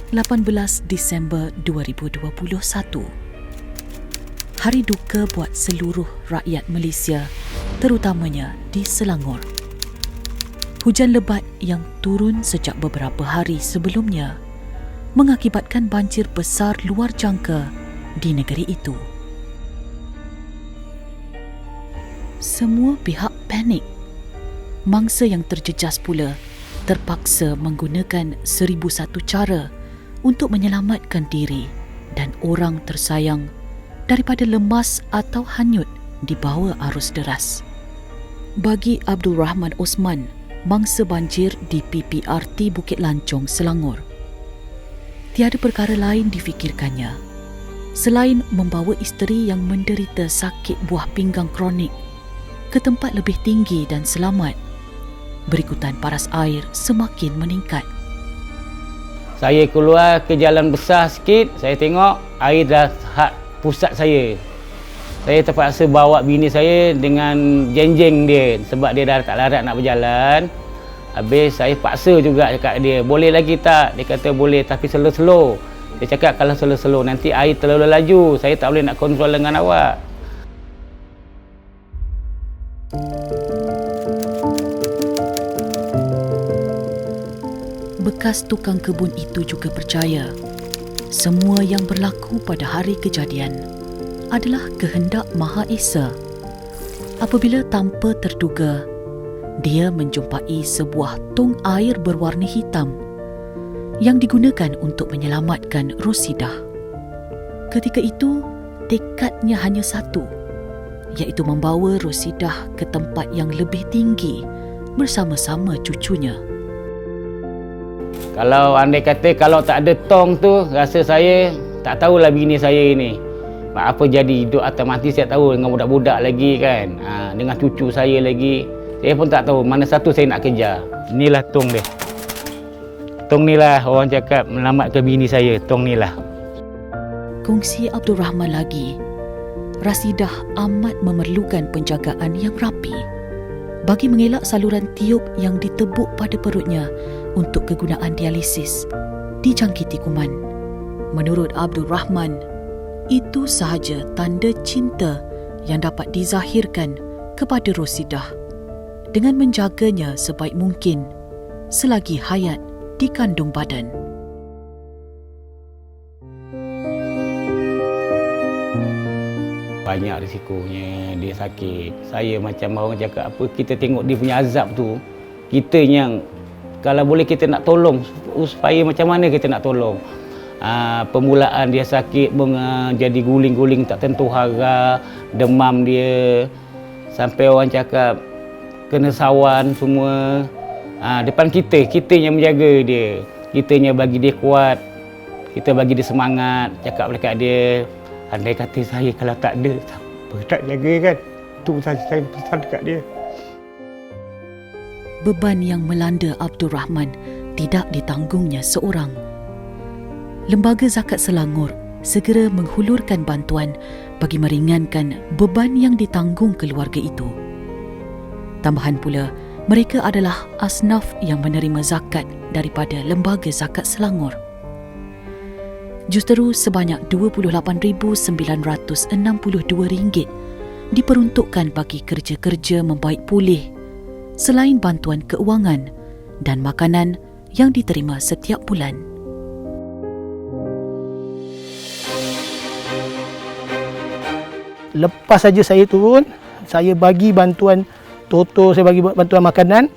18 Disember 2021. Hari duka buat seluruh rakyat Malaysia, terutamanya di Selangor. Hujan lebat yang turun sejak beberapa hari sebelumnya mengakibatkan banjir besar luar jangka di negeri itu. Semua pihak panik. Mangsa yang terjejas pula terpaksa menggunakan 1001 cara untuk menyelamatkan diri dan orang tersayang daripada lemas atau hanyut di bawah arus deras. Bagi Abdul Rahman Osman, mangsa banjir di PPRT Bukit Lancong, Selangor, tiada perkara lain difikirkannya selain membawa isteri yang menderita sakit buah pinggang kronik ke tempat lebih tinggi dan selamat. Berikutan paras air semakin meningkat. Saya keluar ke jalan besar sikit, saya tengok air dah hak pusat saya. Saya terpaksa bawa bini saya dengan jenjeng dia sebab dia dah tak larat nak berjalan. Habis saya paksa juga cakap dia, boleh lagi tak? Dia kata boleh tapi slow-slow. Dia cakap kalau slow-slow nanti air terlalu laju, saya tak boleh nak kontrol dengan awak. Bekas tukang kebun itu juga percaya semua yang berlaku pada hari kejadian adalah kehendak Maha Esa. Apabila tanpa terduga, dia menjumpai sebuah tong air berwarna hitam yang digunakan untuk menyelamatkan Rosidah. Ketika itu, tekadnya hanya satu, iaitu membawa Rosidah ke tempat yang lebih tinggi bersama-sama cucunya. Kalau andai kata kalau tak ada tong tu, rasa saya tak tahulah bini saya ini apa jadi, hidup atau mati saya tahu, dengan budak-budak lagi kan, dengan cucu saya lagi. Saya pun tak tahu mana satu saya nak kejar. Inilah tong dia. Tong ni lah orang cakap menyelamatkan bini saya, tong ni lah. Kongsi Abdul Rahman lagi, Rasidah amat memerlukan penjagaan yang rapi bagi mengelak saluran tiup yang ditebuk pada perutnya untuk kegunaan dialisis dijangkiti kuman. Menurut Abdul Rahman, itu sahaja tanda cinta yang dapat dizahirkan kepada Rosidah dengan menjaganya sebaik mungkin selagi hayat di kandung badan. Banyak risikonya dia sakit. Saya macam orang cakap apa, kita tengok dia punya azab tu, kita yang kalau boleh kita nak tolong supaya macam mana kita nak tolong. Permulaan dia sakit jadi guling-guling tak tentu hara, demam dia sampai orang cakap kena sawan semua. Depan kita yang menjaga dia, kitanya bagi dia kuat, kita bagi dia semangat, cakap dekat dia, andai kata saya kalau tak ada, siapa tak jaga kan? Itu saya pesan dekat dia. Beban yang melanda Abdul Rahman tidak ditanggungnya seorang. Lembaga Zakat Selangor segera menghulurkan bantuan bagi meringankan beban yang ditanggung keluarga itu. Tambahan pula, mereka adalah asnaf yang menerima zakat daripada Lembaga Zakat Selangor. Justeru sebanyak RM28,962 diperuntukkan bagi kerja-kerja membaik pulih selain bantuan keuangan dan makanan yang diterima setiap bulan. Lepas saja saya turun, saya bagi bantuan Toto, saya bagi bantuan makanan.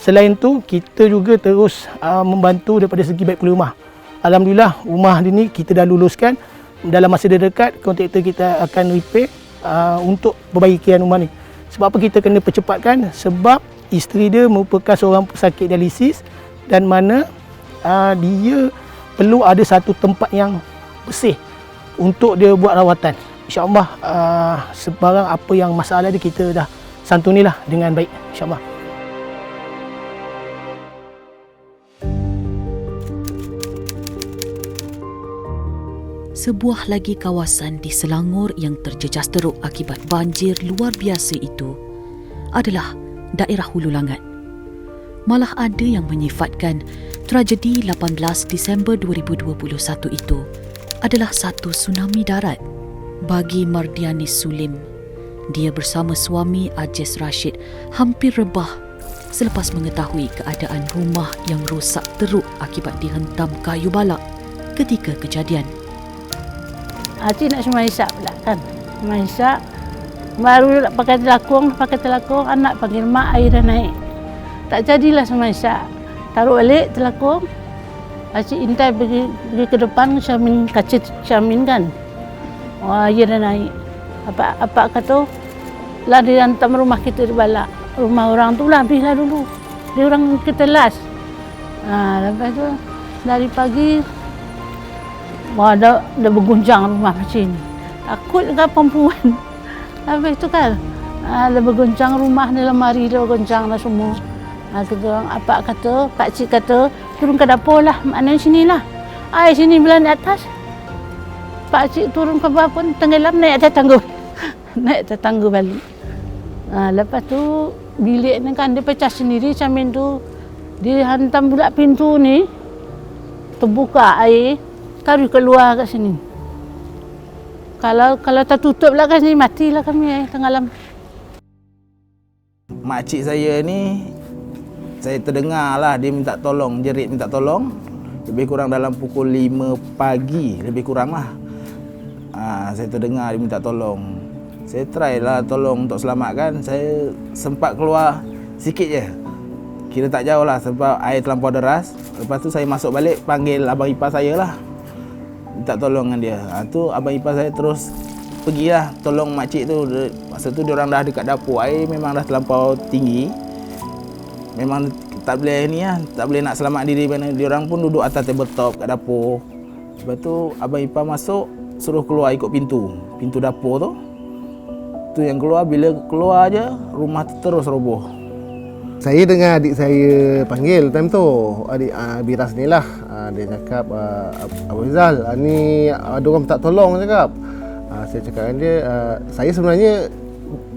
Selain tu, kita juga terus membantu daripada segi baik pulih rumah. Alhamdulillah, rumah ini kita dah luluskan. Dalam masa dekat, kontraktor kita akan repair untuk perbaikian rumah ni. Sebab apa kita kena percepatkan? Sebab isteri dia merupakan seorang pesakit dialisis dan mana dia perlu ada satu tempat yang bersih untuk dia buat rawatan. InsyaAllah sebarang apa yang masalah dia kita dah santunilah dengan baik, insyaAllah. Sebuah lagi kawasan di Selangor yang terjejas teruk akibat banjir luar biasa itu adalah daerah Hulu Langat. Malah ada yang menyifatkan Tragedi 18 Disember 2021 itu adalah satu tsunami darat bagi Mardianis Sulim. Dia bersama suami Ajez Rashid hampir rebah selepas mengetahui keadaan rumah yang rosak teruk akibat dihentam kayu balak ketika kejadian. Cik nak semaisak pula kan. Semaisak. Baru nak pakai telakong, anak panggil mak, air dah naik. Tak jadilah semaisak. Taruh balik telakong. Cik Intai pergi ke depan, cermin kaca cermin kan. Air dah naik. Apa kata, lah dia hantam rumah kita di balak. Rumah orang tu lah habislah dulu. Dia orang kita last. Lepas tu dari pagi dah berguncang rumah macam ni. Takut dengan perempuan. Habis tu kan dah berguncang rumah ni, lemari dia berguncang dah semua. Kita orang apa kata, pakcik kata turun ke dapur lah, maknanya sini lah. Air sini belah di atas. Pakcik turun ke bawah pun tenggelam, naik atas tangga. Naik atas tangga balik. Lepas tu bilik ni kan dia pecah sendiri cermin tu. Dia hantam pula pintu ni. Terbuka air, taruh keluar kat sini. Kalau tertutup lah kat sini, matilah kami tenggelam. Makcik saya ni, saya terdengar lah dia minta tolong, jerit minta tolong. Lebih kurang dalam pukul 5 pagi, lebih kurang lah. Saya terdengar dia minta tolong. Saya try lah tolong untuk selamatkan. Saya sempat keluar sikit je. Kira tak jauh lah sebab air terlampau deras. Lepas tu saya masuk balik, panggil abang ipar saya lah. Minta tolong dengan dia. Tu abang ipar saya terus pergilah tolong makcik tu. Masa tu diorang dah dekat dapur. Air memang dah terlampau tinggi. Memang tak boleh ni lah, tak boleh nak selamat diri mana. Diorang pun duduk atas tabletop kat dapur. Lepas tu abang ipar masuk, suruh keluar ikut pintu dapur tu. Tu yang keluar, bila keluar je rumah tu terus roboh. Saya dengar adik saya panggil time tu, adik Biras ni lah. Dia cakap, Abang Rizal, ni ada orang minta tolong cakap. Saya cakap dengan dia, saya sebenarnya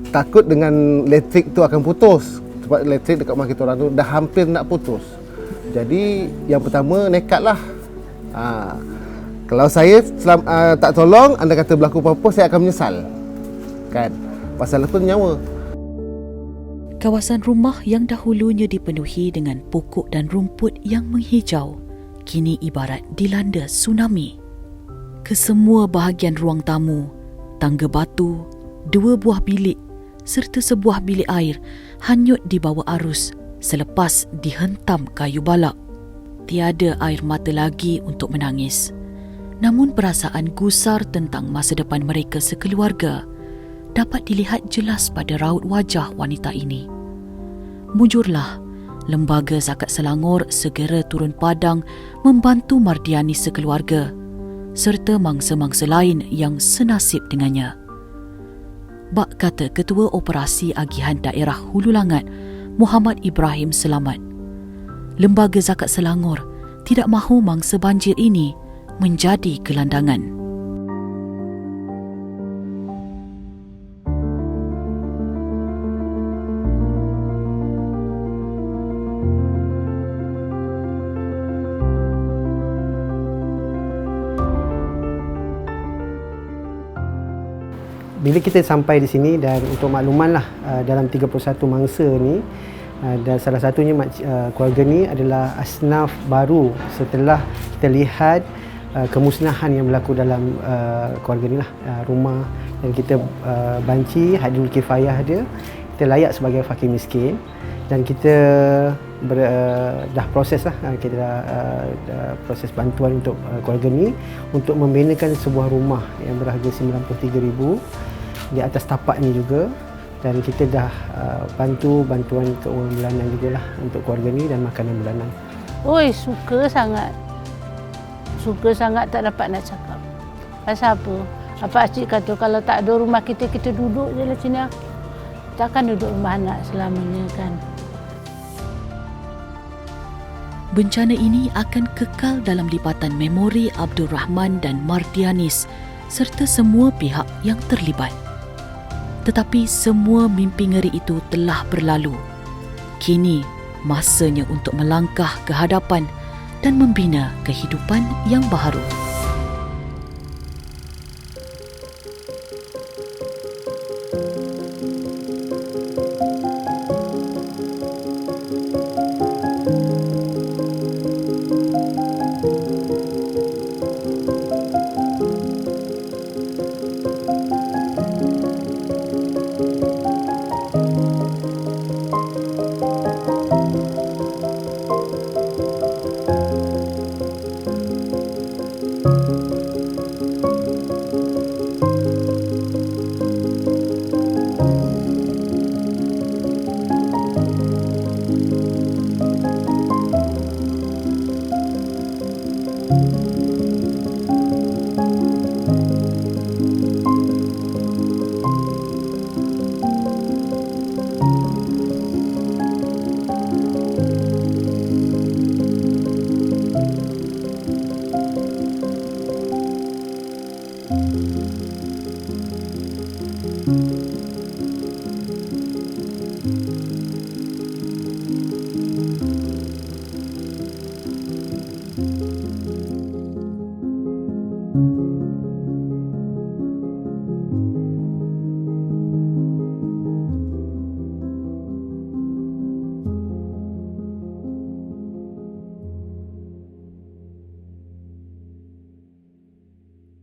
takut dengan elektrik tu akan putus. Sebab elektrik dekat rumah kita orang tu dah hampir nak putus. Jadi yang pertama nekat lah. Kalau saya tak tolong, anda kata berlaku apa-apa, saya akan menyesal. Kan? Pasal apa nyawa. Kawasan rumah yang dahulunya dipenuhi dengan pokok dan rumput yang menghijau, kini ibarat dilanda tsunami. Kesemua bahagian ruang tamu, tangga batu, 2 buah bilik serta sebuah bilik air hanyut di bawah arus selepas dihentam kayu balak. Tiada air mata lagi untuk menangis. Namun perasaan gusar tentang masa depan mereka sekeluarga dapat dilihat jelas pada raut wajah wanita ini. Mujurlah, Lembaga Zakat Selangor segera turun padang membantu Mardiani sekeluarga serta mangsa-mangsa lain yang senasib dengannya. Bak kata Ketua Operasi Agihan Daerah Hulu Langat, Muhammad Ibrahim Selamat, Lembaga Zakat Selangor tidak mahu mangsa banjir ini menjadi gelandangan. Bila kita sampai di sini, dan untuk makluman lah, dalam 31 mangsa ni, dan salah satunya keluarga ni adalah asnaf baru setelah kita lihat kemusnahan yang berlaku dalam keluarga ni lah, rumah, dan kita banci hadul kifayah dia, kita layak sebagai fakir miskin, dan kita dah proses lah, kita dah proses bantuan untuk keluarga ni untuk membinakan sebuah rumah yang berharga 93,000 di atas tapak ni juga, dan kita dah bantu bantuan keuangan bulanan jugalah untuk keluarga ni dan makanan bulanan. Oi, suka sangat tak dapat nak cakap. Pasal apa? Apa Cik kata kalau tak ada rumah kita duduk je lah sini. Takkan duduk rumah anak selamanya kan. Bencana ini akan kekal dalam lipatan memori Abdul Rahman dan Mardianis serta semua pihak yang terlibat. Tetapi semua mimpi ngeri itu telah berlalu. Kini masanya untuk melangkah ke hadapan dan membina kehidupan yang baharu.